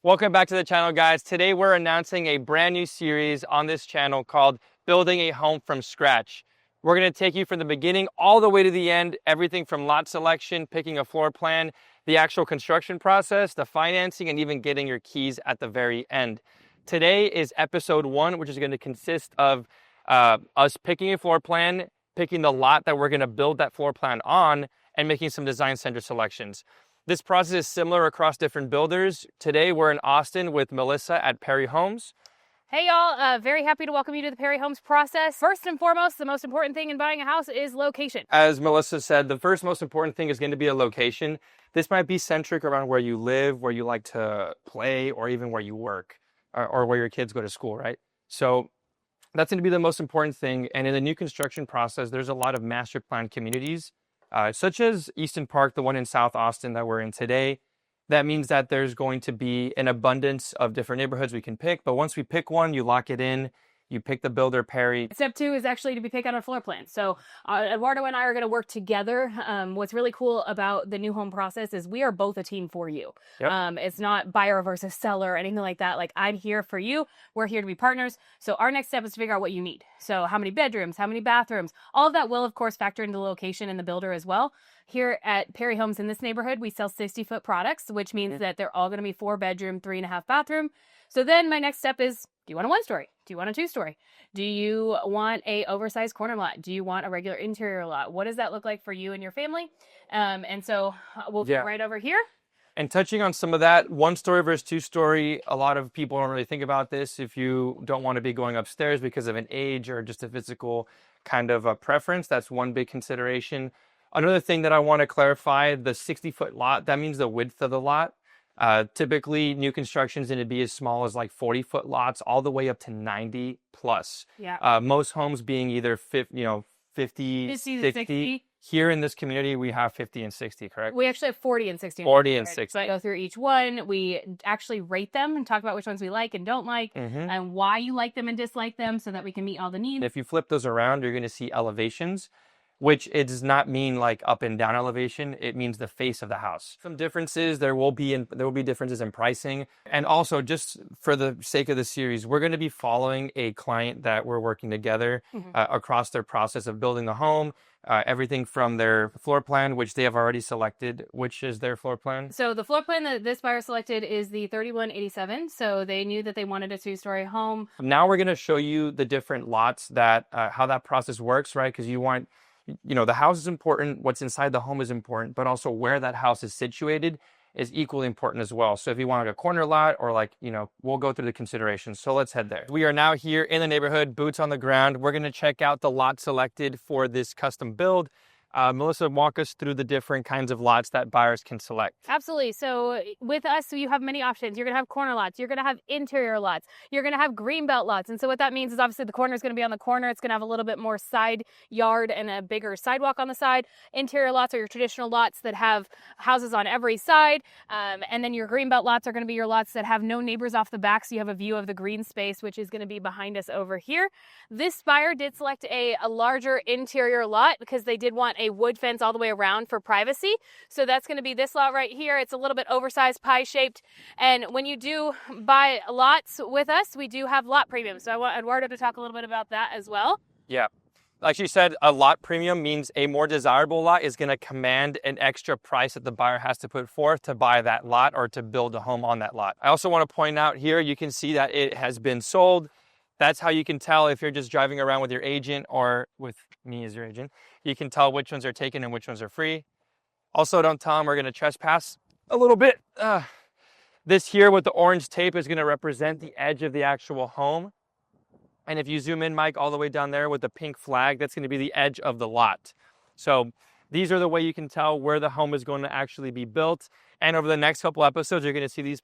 Welcome back to the channel, guys. Today we're announcing a brand new series on this channel called Building a Home from Scratch. We're going to take you from the beginning all the way to the end, everything from lot selection, picking a floor plan, the actual construction process, the financing, and even getting your keys at the very end. Today is episode 1, which is going to consist of us picking a floor plan, picking the lot that we're going to build that floor plan on, and making some design center selections. This process is similar across different builders. Today, we're in Austin with Melissa at Perry Homes. Hey y'all, very happy to welcome you to the Perry Homes process. First and foremost, the most important thing in buying a house is location. As Melissa said, the first most important thing is going to be a location. This might be centric around where you live, where you like to play, or even where you work, or where your kids go to school, right? So that's going to be the most important thing. And in the new construction process, there's a lot of master plan communities, such as Easton Park, the one in South Austin that we're in today. That means that there's going to be an abundance of different neighborhoods we can pick. But once we pick one, you lock it in, you pick the builder, Perry. Step 2 is actually to be picked out a floor plan. So Eduardo and I are going to work together. What's really cool about the new home process is we are both a team for you. Yep. It's not buyer versus seller or anything like that. Like, I'm here for you. We're here to be partners. So our next step is to figure out what you need. So how many bedrooms, how many bathrooms, all of that will, of course, factor into the location and the builder as well. Here at Perry Homes in this neighborhood, we sell 60-foot products, which means that they're all going to be 4-bedroom, 3.5 bathroom. So then my next step is, do you want a 1-story? Do you want a 2-story? Do you want a oversized corner lot? Do you want a regular interior lot? What does that look like for you and your family? And so we'll go right over here. And touching on some of that, 1-story versus 2-story, a lot of people don't really think about this. If you don't want to be going upstairs because of an age or just a physical kind of a preference, that's one big consideration. Another thing that I want to clarify, the 60-foot lot, that means the width of the lot. Typically, new constructions need to be as small as like 40-foot lots, all the way up to 90 plus. Yeah. Most homes being either 50, 60. Here in this community, we have 50 and 60, correct? We actually have 40 and 60. 40 and 60. So I go through each one. We actually rate them and talk about which ones we like and don't like, and why you like them and dislike them, so that we can meet all the needs. If you flip those around, you're going to see elevations, which it does not mean like up and down elevation. It means the face of the house. Some differences, there will be differences in pricing. And also, just for the sake of the series, we're going to be following a client that we're working together across their process of building the home. Everything from their floor plan, which they have already selected. Which is their floor plan? So the floor plan that this buyer selected is the 3187. So they knew that they wanted a 2-story home. Now we're going to show you the different lots, that how that process works, right? Because you want, the house is important, what's inside the home is important, but also where that house is situated is equally important as well. So if you want like a corner lot, or like, we'll go through the considerations. So let's head there. We are now here in the neighborhood, boots on the ground. We're going to check out the lot selected for this custom build. Melissa, walk us through the different kinds of lots that buyers can select. Absolutely. So with us, you have many options. You're going to have corner lots. You're going to have interior lots. You're going to have greenbelt lots. And so what that means is, obviously the corner is going to be on the corner. It's going to have a little bit more side yard and a bigger sidewalk on the side. Interior lots are your traditional lots that have houses on every side. And then your greenbelt lots are going to be your lots that have no neighbors off the back. So you have a view of the green space, which is going to be behind us over here. This buyer did select a larger interior lot because they did want a wood fence all the way around for privacy. So that's going to be this lot right here. It's a little bit oversized, pie shaped. And when you do buy lots with us, we do have lot premium. So I want Eduardo to talk a little bit about that as well. Yeah. Like she said, a lot premium means a more desirable lot is going to command an extra price that the buyer has to put forth to buy that lot or to build a home on that lot. I also want to point out here, you can see that it has been sold. That's how you can tell if you're just driving around with your agent or with me as your agent. You can tell which ones are taken and which ones are free. Also, don't tell them we're going to trespass a little bit. This here with the orange tape is going to represent the edge of the actual home. And if you zoom in, Mike, all the way down there with the pink flag, that's going to be the edge of the lot. So these are the way you can tell where the home is going to actually be built. And over the next couple episodes, you're going to see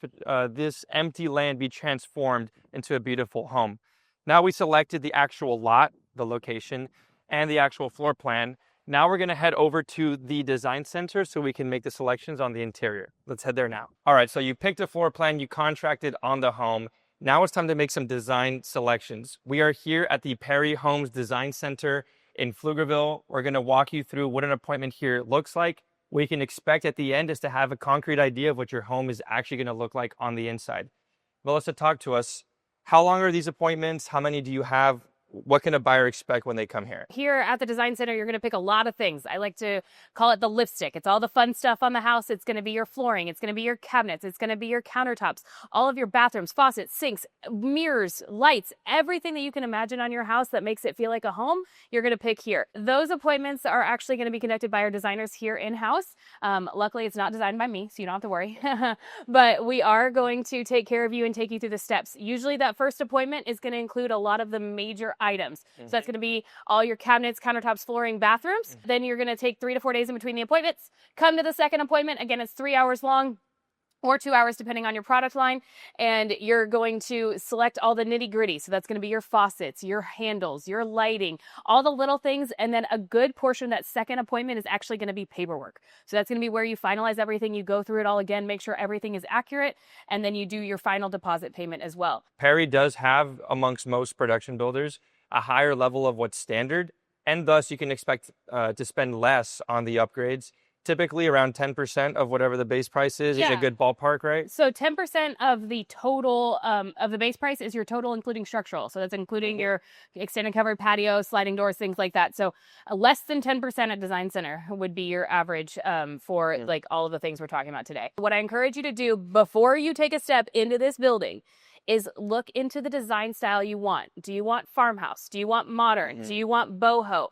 this empty land be transformed into a beautiful home. Now we selected the actual lot, the location, and the actual floor plan. Now we're going to head over to the design center so we can make the selections on the interior. Let's head there now. All right, so you picked a floor plan, you contracted on the home. Now it's time to make some design selections. We are here at the Perry Homes Design Center in Pflugerville. We're going to walk you through what an appointment here looks like, we can expect at the end is to have a concrete idea of what your home is actually going to look like on the inside. Melissa, talk to us. How long are these appointments? How many do you have? What can a buyer expect when they come here? Here at the Design Center, you're going to pick a lot of things. I like to call it the lipstick. It's all the fun stuff on the house. It's going to be your flooring. It's going to be your cabinets. It's going to be your countertops, all of your bathrooms, faucets, sinks, mirrors, lights, everything that you can imagine on your house that makes it feel like a home, you're going to pick here. Those appointments are actually going to be conducted by our designers here in-house. Luckily, it's not designed by me, so you don't have to worry. But we are going to take care of you and take you through the steps. Usually that first appointment is going to include a lot of the major items. So that's going to be all your cabinets, countertops, flooring, bathrooms. Then you're going to take 3 to 4 days in between the appointments. Come to the second appointment. Again, it's 3 hours long or 2 hours depending on your product line. And you're going to select all the nitty gritty. So that's going to be your faucets, your handles, your lighting, all the little things. And then a good portion of that second appointment is actually going to be paperwork. So that's going to be where you finalize everything. You go through it all again, make sure everything is accurate. And then you do your final deposit payment as well. Perry does have, amongst most production builders, a higher level of what's standard. And thus you can expect to spend less on the upgrades. Typically around 10% of whatever the base price is a good ballpark, right? So 10% of the total of the base price is your total including structural. So that's including your extended covered patio, sliding doors, things like that. So less than 10% at Design Center would be your average for like all of the things we're talking about today. What I encourage you to do before you take a step into this building is look into the design style you want. Do you want farmhouse? Do you want modern? Do you want boho?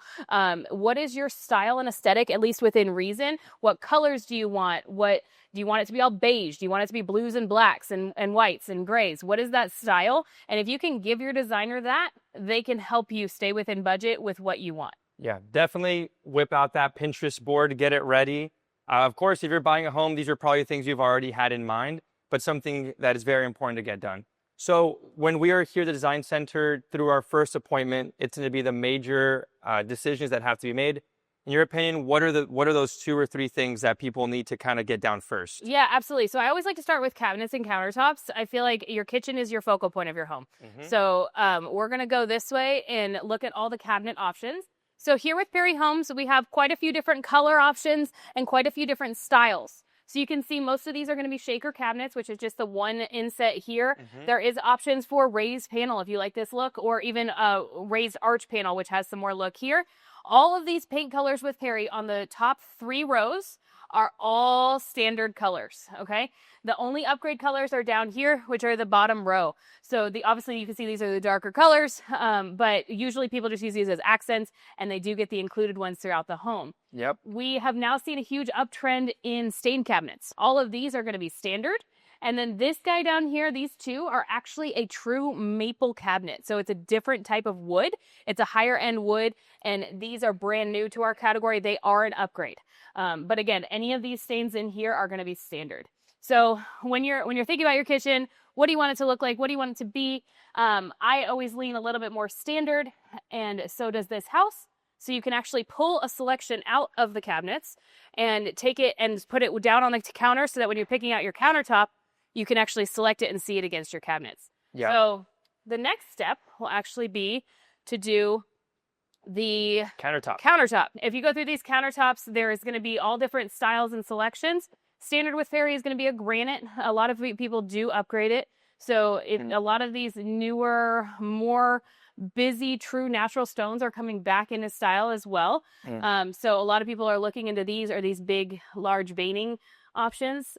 What is your style and aesthetic, at least within reason? What colors do you want? What do you want it to be all beige? Do you want it to be blues and blacks and whites and grays? What is that style? And if you can give your designer that, they can help you stay within budget with what you want. Yeah, definitely whip out that Pinterest board, get it ready. Of course, if you're buying a home, these are probably things you've already had in mind, but something that is very important to get done. So when we are here at the Design Center through our first appointment, it's going to be the major decisions that have to be made. In your opinion, what are those 2 or 3 things that people need to kind of get down first? Yeah, absolutely. So I always like to start with cabinets and countertops. I feel like your kitchen is your focal point of your home. So we're going to go this way and look at all the cabinet options. So here with Perry Homes, we have quite a few different color options and quite a few different styles. So you can see most of these are going to be shaker cabinets, which is just the one inset here. There is options for raised panel if you like this look, or even a raised arch panel, which has some more look here. All of these paint colors with Perry on the top 3 rows are all standard colors, okay? The only upgrade colors are down here, which are the bottom row. So obviously you can see these are the darker colors, but usually people just use these as accents, and they do get the included ones throughout the home. Yep. We have now seen a huge uptrend in stain cabinets. All of these are going to be standard. And then this guy down here, these 2 are actually a true maple cabinet. So it's a different type of wood. It's a higher end wood, and these are brand new to our category. They are an upgrade. But again, any of these stains in here are going to be standard. So when you're thinking about your kitchen, what do you want it to look like? What do you want it to be? I always lean a little bit more standard, and so does this house. So you can actually pull a selection out of the cabinets and take it and put it down on the counter so that when you're picking out your countertop, you can actually select it and see it against your cabinets. Yeah. So the next step will actually be to do the countertop. If you go through these countertops, there is going to be all different styles and selections. Standard with Perry is going to be a granite. A lot of people do upgrade it. So a lot of these newer, more busy, true natural stones are coming back into style as well. So a lot of people are looking into these or these big, large veining options,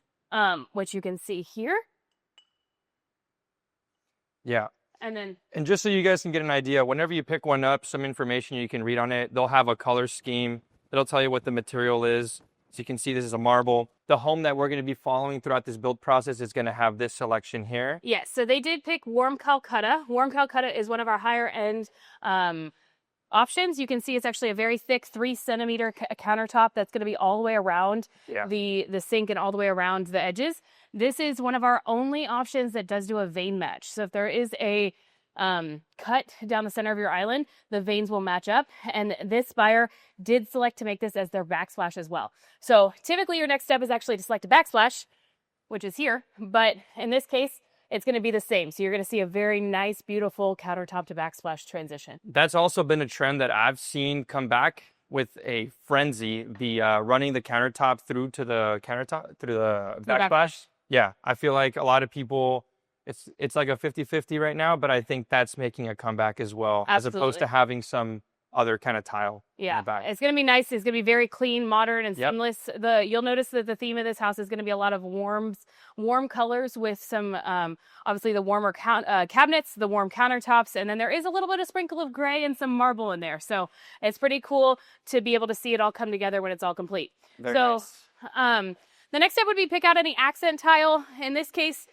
which you can see here. Yeah. And just so you guys can get an idea, whenever you pick one up, some information you can read on it, they'll have a color scheme. It'll tell you what the material is. So you can see this is a marble. The home that we're going to be following throughout this build process is going to have this selection here. Yes, so they did pick warm Calcutta. Warm Calcutta is one of our higher end options. You can see it's actually a very thick 3 centimeter countertop that's going to be all the way around the sink and all the way around the edges. This is one of our only options that does do a vein match. So if there is a cut down the center of your island, the veins will match up. And this buyer did select to make this as their backsplash as well. So typically your next step is actually to select a backsplash, which is here. But in this case, it's going to be the same. So you're going to see a very nice, beautiful countertop to backsplash transition. That's also been a trend that I've seen come back with a frenzy. The running the countertop through the backsplash. Yeah, I feel like a lot of people, it's like a 50-50 right now, but I think that's making a comeback as well, as opposed to having some other kind of tile in the back. It's going to be nice. It's going to be very clean, modern, and seamless. You'll notice that the theme of this house is going to be a lot of warm colors with some, obviously the warmer cabinets, the warm countertops, and then there is a little bit of sprinkle of gray and some marble in there. So it's pretty cool to be able to see it all come together when it's all complete. Very nice. The next step would be pick out any accent tile. In this case,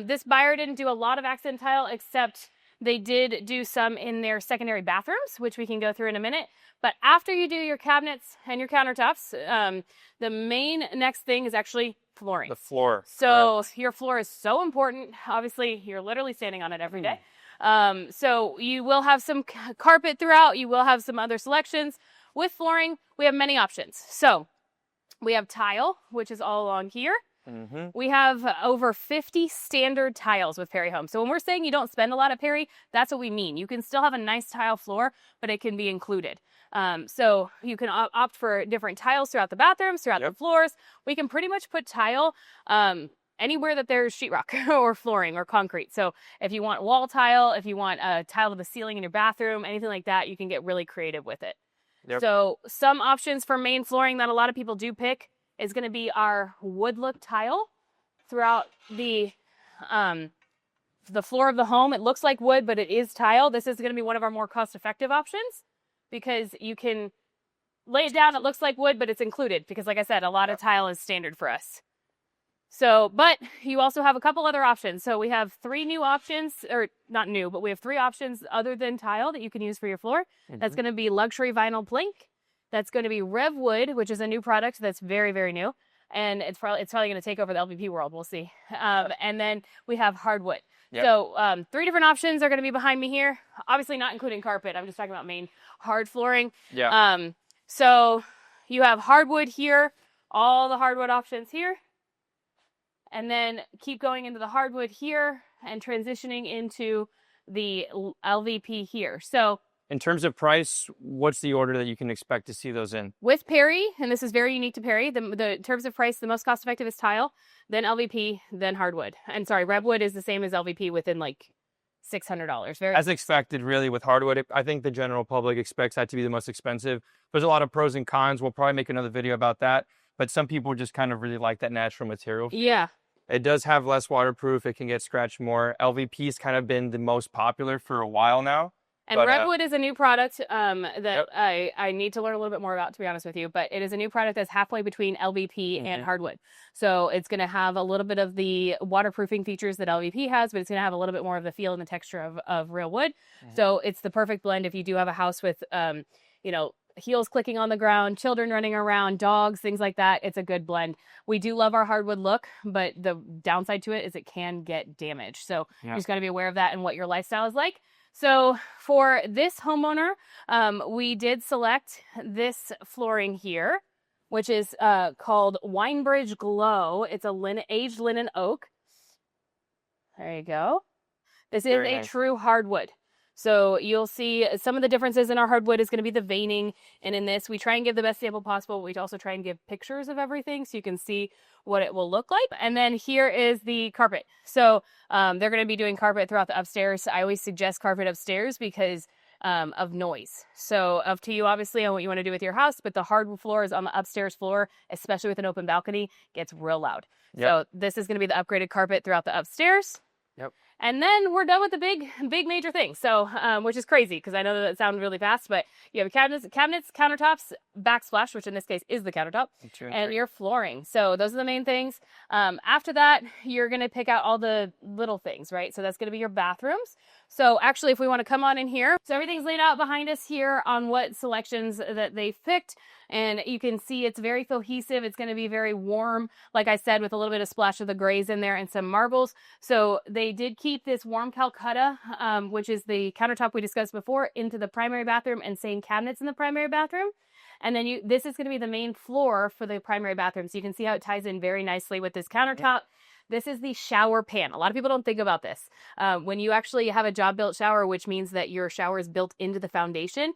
this buyer didn't do a lot of accent tile, except they did do some in their secondary bathrooms, which we can go through in a minute. But after you do your cabinets and your countertops, the main next thing is actually flooring. The floor. So your floor is so important. Obviously, you're literally standing on it every day. So you will have some carpet throughout. You will have some other selections. With flooring, we have many options. So we have tile, which is all along here. We have over 50 standard tiles with Perry Home. So when we're saying you don't spend a lot at Perry, that's what we mean. You can still have a nice tile floor, but it can be included. So you can opt for different tiles throughout the bathrooms, throughout the floors. We can pretty much put tile anywhere that there's sheetrock or flooring or concrete. So if you want wall tile, if you want a tile to the ceiling in your bathroom, anything like that, you can get really creative with it. So some options for main flooring that a lot of people do pick is going to be our wood look tile throughout the floor of the home. It looks like wood, but it is tile. This is going to be one of our more cost-effective options because you can lay it down. It looks like wood, but it's included because, like I said, a lot of tile is standard for us. So, but you also have a couple other options. So we have 3 new options, or not new, but we have 3 options other than tile that you can use for your floor. That's going to be luxury vinyl plank. That's going to be Rev Wood, which is a new product that's very, very new. And it's probably going to take over the LVP world. We'll see. And then we have hardwood. So 3 different options are going to be behind me here. Obviously not including carpet. I'm just talking about main hard flooring. So you have hardwood here, all the hardwood options here. And then keep going into the hardwood here and transitioning into the LVP here. So in terms of price, what's the order that you can expect to see those in? With Perry, and this is very unique to Perry, the terms of price, the most cost effective is tile, then LVP, then hardwood. And sorry, Redwood is the same as LVP within like $600. As expected, really, with hardwood. I think the general public expects that to be the most expensive. There's a lot of pros and cons. We'll probably make another video about that. But some people just kind of really like that natural material. Yeah. It does have less waterproof. It can get scratched more. LVP's kind of been the most popular for a while now. And Redwood is a new product that I need to learn a little bit more about, to be honest with you. But it is a new product that's halfway between LVP and hardwood. So it's going to have a little bit of the waterproofing features that LVP has, but it's going to have a little bit more of the feel and the texture of real wood. So it's the perfect blend if you do have a house with, heels clicking on the ground, children running around, dogs, things like that. It's a good blend. We do love our hardwood look, but the downside to it is it can get damaged. So you just got to be aware of that and what your lifestyle is like. So for this homeowner, we did select this flooring here, which is called Winebridge Glow. It's a aged linen oak. There you go. This is a true hardwood. So you'll see some of the differences in our hardwood is going to be the veining. And in this, we try and give the best sample possible. We also try and give pictures of everything so you can see what it will look like. And then here is the carpet. So they're going to be doing carpet throughout the upstairs. I always suggest carpet upstairs because of noise. So up to you, obviously, on what you want to do with your house. But the hardwood floor is on the upstairs floor, especially with an open balcony, gets real loud. So this is going to be the upgraded carpet throughout the upstairs. And then we're done with the big major thing. So, which is crazy because I know that sounds really fast, but you have cabinets, countertops, backsplash, which in this case is the countertop, and your flooring. So those are the main things. After that, you're going to pick out all the little things, right? So that's going to be your bathrooms. So actually, if we want to come on in here, so everything's laid out behind us here on what selections that they've picked. And you can see it's very cohesive. It's going to be very warm, like I said, with a little bit of splash of the grays in there and some marbles. So they did keep this warm Calcutta, which is the countertop we discussed before, into the primary bathroom and same cabinets in the primary bathroom. And then this is going to be the main floor for the primary bathroom. So you can see how it ties in very nicely with this countertop. This is the shower pan. A lot of people don't think about this. When you actually have a job built shower, which means that your shower is built into the foundation,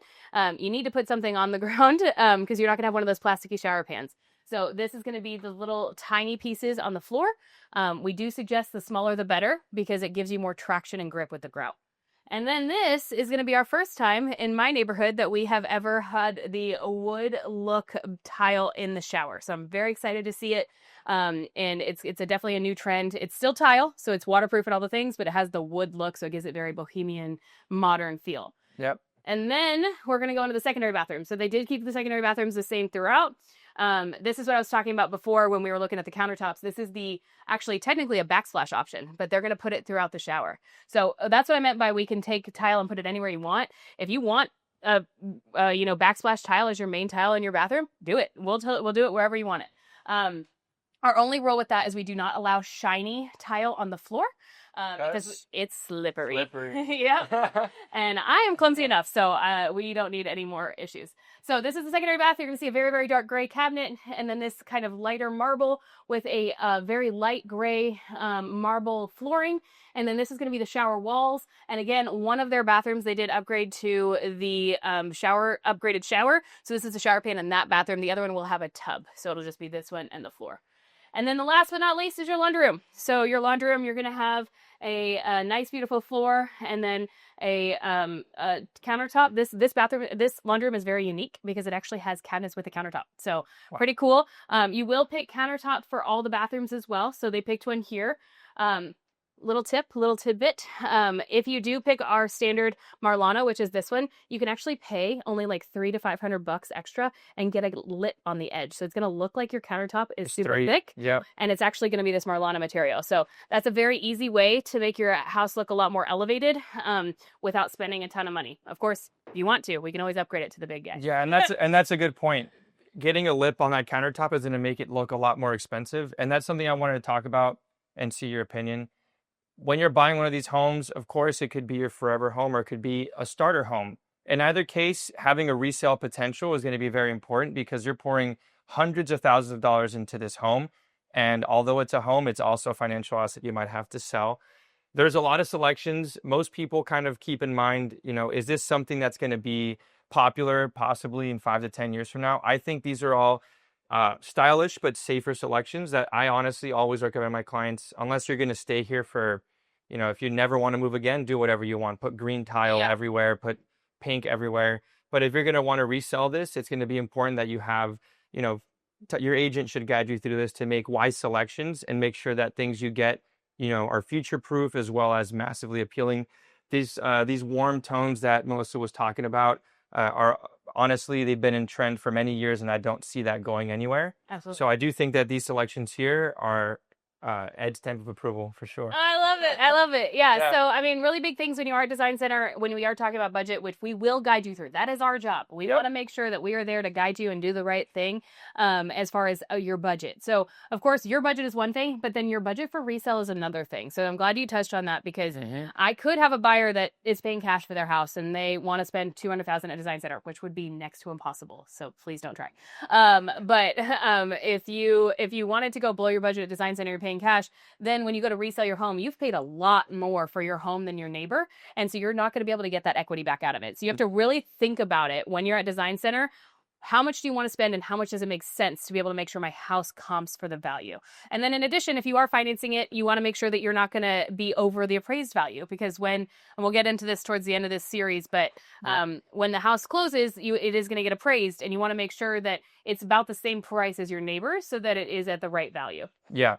you need to put something on the ground because you're not going to have one of those plasticky shower pans. So this is going to be the little tiny pieces on the floor. We do suggest the smaller the better because it gives you more traction and grip with the grout. And then this is going to be our first time in my neighborhood that we have ever had the wood look tile in the shower. So I'm very excited to see it. And it's definitely a new trend. It's still tile, so it's waterproof and all the things, but it has the wood look, so it gives it very bohemian, modern feel. Yep. And then we're going to go into the secondary bathroom. So they did keep the secondary bathrooms the same throughout. This is what I was talking about before when we were looking at the countertops. This is actually technically a backsplash option, but they're going to put it throughout the shower. So that's what I meant by we can take tile and put it anywhere you want. If you want a backsplash tile as your main tile in your bathroom, do it. We'll do it wherever you want it. Our only rule with that is we do not allow shiny tile on the floor. Because it's slippery. Yeah. And I am clumsy enough, so we don't need any more issues. So this is the secondary bath. You're going to see a very, very dark gray cabinet, and then this kind of lighter marble with a very light gray marble flooring. And then this is going to be the shower walls. And again, one of their bathrooms, they did upgrade to the upgraded shower. So this is the shower pan in that bathroom. The other one will have a tub. So it'll just be this one and the floor. And then the last but not least is your laundry room. So your laundry room, you're going to have a nice, beautiful floor and then a countertop. This laundry room is very unique because it actually has cabinets with a countertop. So Pretty cool. You will pick countertop for all the bathrooms as well. So they picked one here. Little tidbit. If you do pick our standard Marlana, which is this one, you can actually pay only like $300 to $500 extra and get a lip on the edge. So it's going to look like your countertop is super thick. Yeah. And it's actually going to be this Marlana material. So that's a very easy way to make your house look a lot more elevated without spending a ton of money. Of course, if you want to, we can always upgrade it to the big guy. Yeah, and that's a good point. Getting a lip on that countertop is going to make it look a lot more expensive. And that's something I wanted to talk about and see your opinion. When you're buying one of these homes, of course, it could be your forever home or it could be a starter home. In either case, having a resale potential is going to be very important because you're pouring hundreds of thousands of dollars into this home. And although it's a home, it's also a financial asset you might have to sell. There's a lot of selections. Most people kind of keep in mind, is this something that's going to be popular possibly in 5 to 10 years from now? I think these are all stylish but safer selections that I honestly always recommend my clients, unless you're going to stay here for, if you never want to move again, do whatever you want. Put green tile everywhere, put pink everywhere. But if you're going to want to resell this, it's going to be important that you have, your agent should guide you through this to make wise selections and make sure that things you get, are future proof as well as massively appealing. These warm tones that Melissa was talking about are honestly, they've been in trend for many years, and I don't see that going anywhere. Absolutely. So I do think that these selections here are Ed's stamp of approval for sure. I love it. Yeah. So, really big things when you are at Design Center, when we are talking about budget, which we will guide you through. That is our job. We want to make sure that we are there to guide you and do the right thing as far as your budget. So, of course, your budget is one thing, but then your budget for resale is another thing. So I'm glad you touched on that because I could have a buyer that is paying cash for their house and they want to spend $200,000 at Design Center, which would be next to impossible. So please don't try. But if you wanted to go blow your budget at Design Center, you're paying cash, then when you go to resell your home, you've paid a lot more for your home than your neighbor. And so you're not going to be able to get that equity back out of it. So you have to really think about it when you're at Design Center. How much do you want to spend and how much does it make sense to be able to make sure my house comps for the value? And then in addition, if you are financing it, you want to make sure that you're not going to be over the appraised value because and we'll get into this towards the end of this series, but when the house closes, it is going to get appraised and you want to make sure that it's about the same price as your neighbors so that it is at the right value. Yeah.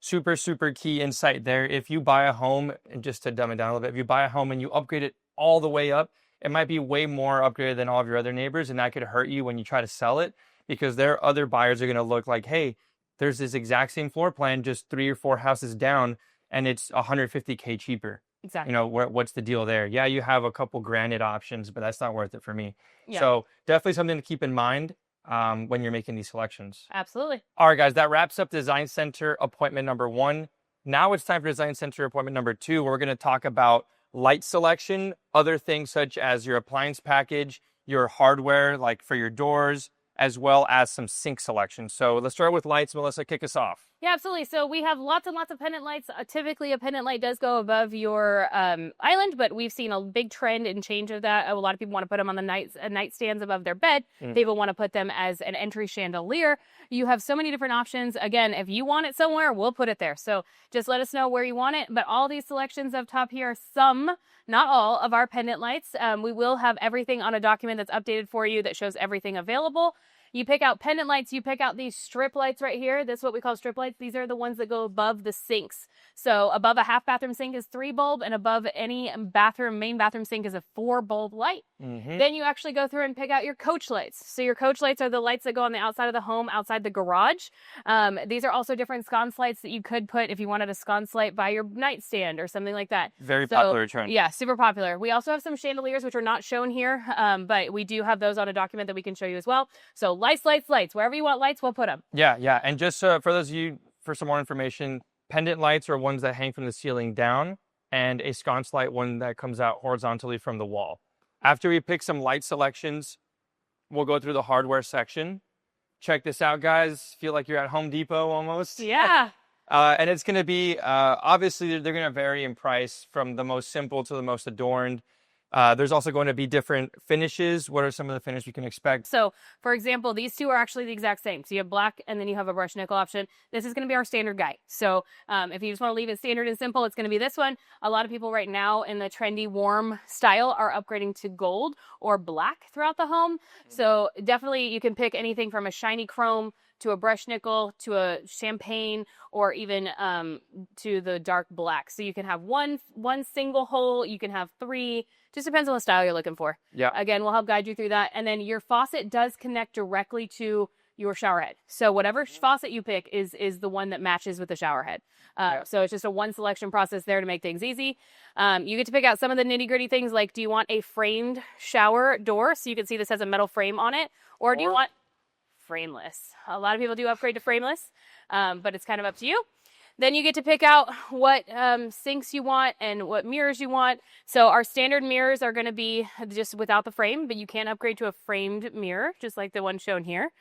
Super, super key insight there. If you buy a home, and just to dumb it down a little bit, if you buy a home and you upgrade it all the way up, it might be way more upgraded than all of your other neighbors, and that could hurt you when you try to sell it because their other buyers are going to look like, hey, there's this exact same floor plan, just 3 or 4 houses down, and it's $150K cheaper. Exactly. What's the deal there? Yeah, you have a couple granite options, but that's not worth it for me. Yeah. So definitely something to keep in mind when you're making these selections. Absolutely. All right, guys, that wraps up Design Center appointment number 1. Now it's time for Design Center appointment number 2. We're going to talk about light selection, other things such as your appliance package, your hardware, like for your doors, as well as some sink selection. So let's start with lights. Melissa, kick us off. Yeah, absolutely. So we have lots and lots of pendant lights. Typically, a pendant light does go above your island, but we've seen a big trend and change of that. A lot of people want to put them on the nightstands above their bed. People want to put them as an entry chandelier. You have so many different options. Again, if you want it somewhere, we'll put it there. So just let us know where you want it. But all these selections up top here are some, not all, of our pendant lights. We will have everything on a document that's updated for you that shows everything available. You pick out pendant lights, you pick out these strip lights right here. This is what we call strip lights. These are the ones that go above the sinks. So above a half bathroom sink is 3 bulb, and above any main bathroom sink is a 4 bulb light. Then you actually go through and pick out your coach lights. So your coach lights are the lights that go on the outside of the home, outside the garage. These are also different sconce lights that you could put if you wanted a sconce light by your nightstand or something like that. Very popular trend. Yeah, super popular. We also have some chandeliers, which are not shown here, but we do have those on a document that we can show you as well. So lights. Wherever you want lights, we'll put them. Yeah. And just for those of you, for some more information, pendant lights are ones that hang from the ceiling down, and a sconce light, one that comes out horizontally from the wall. After we pick some light selections, we'll go through the hardware section. Check this out, guys. Feel like you're at Home Depot almost. Yeah. And it's going to be, obviously, they're going to vary in price from the most simple to the most adorned. There's also going to be different finishes. What are some of the finishes you can expect? So, for example, these two are actually the exact same. So you have black and then you have a brushed nickel option. This is going to be our standard guy. So if you just want to leave it standard and simple, it's going to be this one. A lot of people right now in the trendy warm style are upgrading to gold or black throughout the home. So definitely you can pick anything from a shiny chrome to a brushed nickel, to a champagne, or even to the dark black. So you can have one single hole, you can have 3, just depends on the style you're looking for. Yeah. Again, we'll help guide you through that. And then your faucet does connect directly to your shower head. So whatever faucet you pick is the one that matches with the shower head. So it's just a one selection process there to make things easy. You get to pick out some of the nitty gritty things, like do you want a framed shower door? So you can see this has a metal frame on it. Or do you want frameless? A lot of people do upgrade to frameless, but it's kind of up to you. Then you get to pick out what sinks you want and what mirrors you want. So our standard mirrors are going to be just without the frame, but you can upgrade to a framed mirror, just like the one shown here.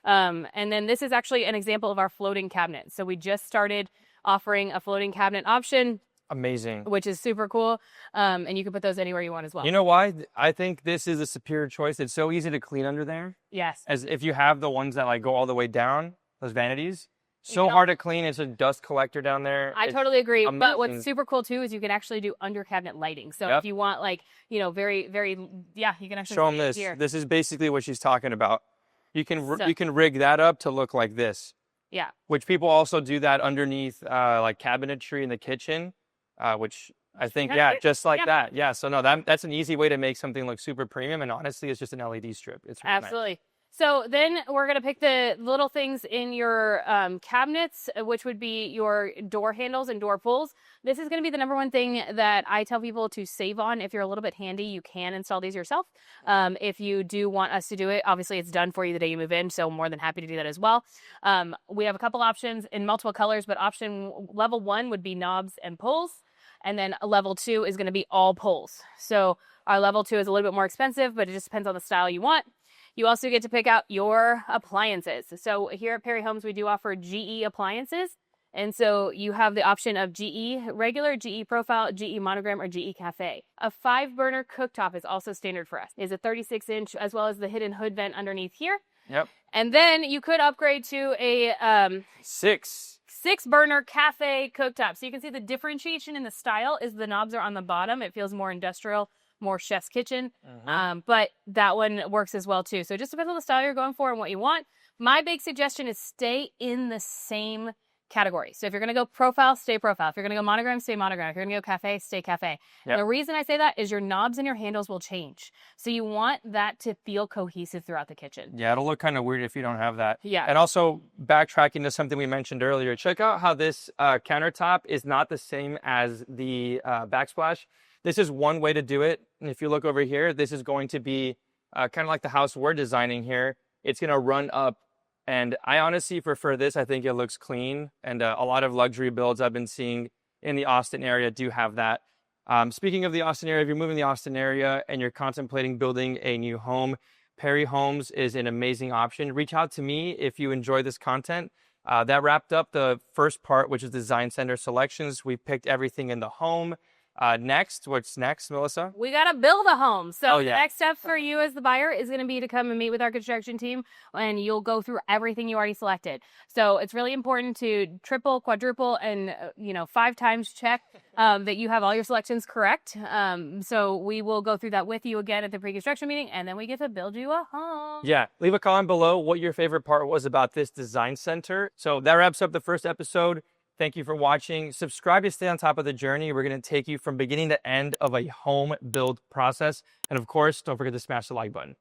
And then this is actually an example of our floating cabinet. So we just started offering a floating cabinet option. Amazing. Which is super cool. And you can put those anywhere you want as well. You know why? I think this is a superior choice. It's so easy to clean under there. Yes. As if you have the ones that like go all the way down, those vanities. So hard to clean. It's a dust collector down there. I totally agree. amazing. But what's super cool too is you can actually do under cabinet lighting. So if you want like, very, very, you can actually show them this. Here. This is basically what she's talking about. You can rig that up to look like this. Yeah. Which people also do that underneath like cabinetry in the kitchen, which I think, just like that. Yeah. So no, that's an easy way to make something look super premium. And honestly, it's just an LED strip. It's really absolutely. Nice. So then we're going to pick the little things in your cabinets, which would be your door handles and door pulls. This is going to be the number one thing that I tell people to save on. If you're a little bit handy, you can install these yourself. If you do want us to do it, obviously it's done for you the day you move in, so more than happy to do that as well. We have a couple options in multiple colors, but option level 1 would be knobs and pulls. And then level 2 is going to be all pulls. So our level 2 is a little bit more expensive, but it just depends on the style you want. You also get to pick out your appliances. So here at Perry Homes, we do offer GE appliances. And so you have the option of GE regular, GE profile, GE monogram, or GE cafe. A 5-burner cooktop is also standard for us. It's a 36-inch, as well as the hidden hood vent underneath here. Yep. And then you could upgrade to a 6-burner cafe cooktop. So you can see the differentiation in the style is the knobs are on the bottom. It feels more industrial, more chef's kitchen, but that one works as well too. So it just depends on the style you're going for and what you want. My big suggestion is stay in the same category. So if you're going to go profile, stay profile. If you're going to go monogram, stay monogram. If you're going to go cafe, stay cafe. Yep. The reason I say that is your knobs and your handles will change. So you want that to feel cohesive throughout the kitchen. Yeah, it'll look kind of weird if you don't have that. Yeah. And also backtracking to something we mentioned earlier, check out how this countertop is not the same as the backsplash. This is one way to do it. And if you look over here, this is going to be kind of like the house we're designing here. It's going to run up. And I honestly prefer this. I think it looks clean. And a lot of luxury builds I've been seeing in the Austin area do have that. Speaking of the Austin area, if you're moving to the Austin area and you're contemplating building a new home, Perry Homes is an amazing option. Reach out to me if you enjoy this content. That wrapped up the first part, which is design center selections. We picked everything in the home. Next, what's next, Melissa? We got to build a home. So Oh, the yeah. next step for you as the buyer is going to be to come and meet with our construction team, and you'll go through everything you already selected. So it's really important to triple, quadruple, and 5 times check that you have all your selections correct. So we will go through that with you again at the pre-construction meeting, and then we get to build you a home. Yeah, leave a comment below what your favorite part was about this design center. So that wraps up the first episode. Thank you for watching. Subscribe to stay on top of the journey. We're going to take you from beginning to end of a home build process. And of course, don't forget to smash the like button.